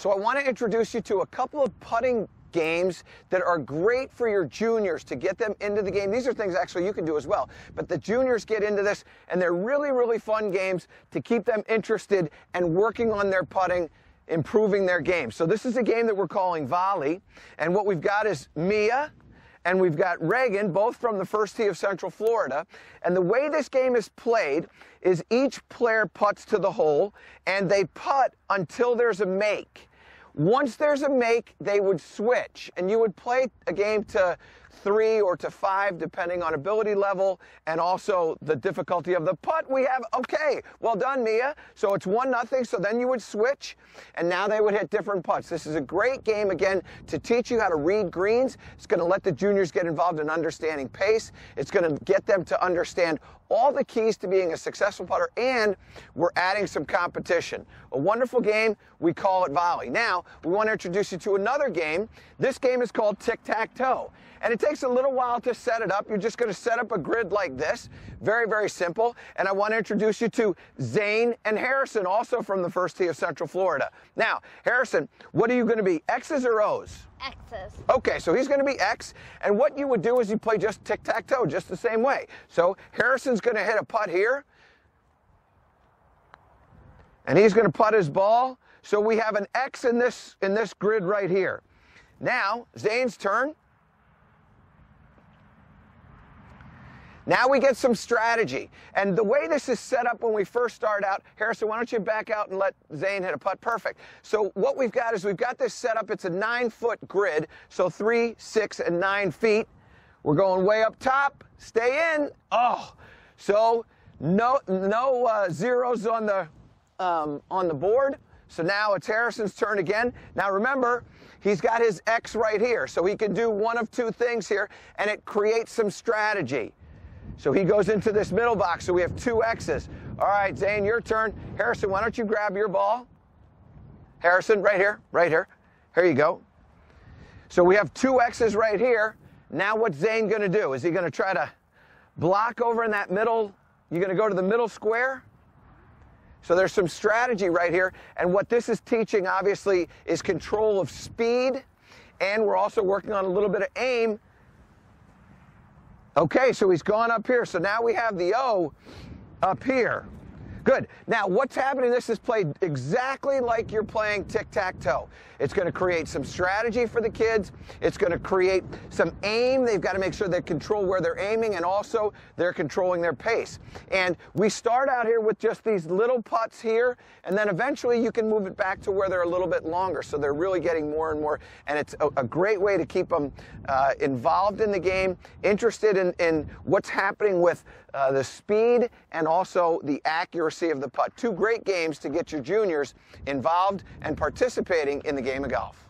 So I want to introduce you to a couple of putting games that are great for your juniors to get them into the game. These are things actually you can do as well, but the juniors get into this, and they're really, really fun games to keep them interested and working on their putting, improving their game. So this is a game that we're calling volley, and what we've got is Mia and we've got Reagan, both from the first tee of Central Florida. And the way this game is played is each player putts to the hole, and they putt until there's a make. Once there's a make, they would switch, and you would play a game to 3 or to 5, depending on ability level and also the difficulty of the putt. We have, okay, well done, Mia. So it's 1-0, so then you would switch, and now they would hit different putts. This is a great game, again, to teach you how to read greens. It's going to let the juniors get involved in understanding pace. It's going to get them to understand all the keys to being a successful putter, and we're adding some competition. A wonderful game. We call it volley. Now, we want to introduce you to another game. This game is called tic-tac-toe, and it takes a little while to set it up. You're just going to set up a grid like this. Very, very simple. And I want to introduce you to Zane and Harrison, also from the first tee of Central Florida. Now, Harrison, what are you going to be, X's or O's? X's. Okay, so he's going to be X, and what you would do is you play just tic-tac-toe, just the same way. So Harrison's going to hit a putt here, and he's going to putt his ball. So we have an X in this grid right here. Now, Zane's turn. Now we get some strategy. And the way this is set up when we first start out, Harrison, why don't you back out and let Zane hit a putt? Perfect. So what we've got is we've got this set up. It's a 9-foot grid, so 3, 6, and 9 feet. We're going way up top. Stay in. Oh, so no zeros on the board. So now it's Harrison's turn again. Now remember, he's got his X right here, so he can do one of two things here, and it creates some strategy. So he goes into this middle box, so we have 2 X's. All right, Zane, your turn. Harrison, why don't you grab your ball? Harrison, right here, right here. Here you go. So we have 2 X's right here. Now what's Zane going to do? Is he going to try to block over in that middle? You're going to go to the middle square? So there's some strategy right here. And what this is teaching, obviously, is control of speed. And we're also working on a little bit of aim. Okay, so he's gone up here. So now we have the O up here. Good. Now, what's happening? This is played exactly like you're playing tic-tac-toe. It's going to create some strategy for the kids. It's going to create some aim. They've got to make sure they control where they're aiming, and also they're controlling their pace. And we start out here with just these little putts here, and then eventually you can move it back to where they're a little bit longer, so they're really getting more and more. And it's a great way to keep them involved in the game, interested in what's happening with the speed and also the accuracy of the putt. 2 great games to get your juniors involved and participating in the game of golf.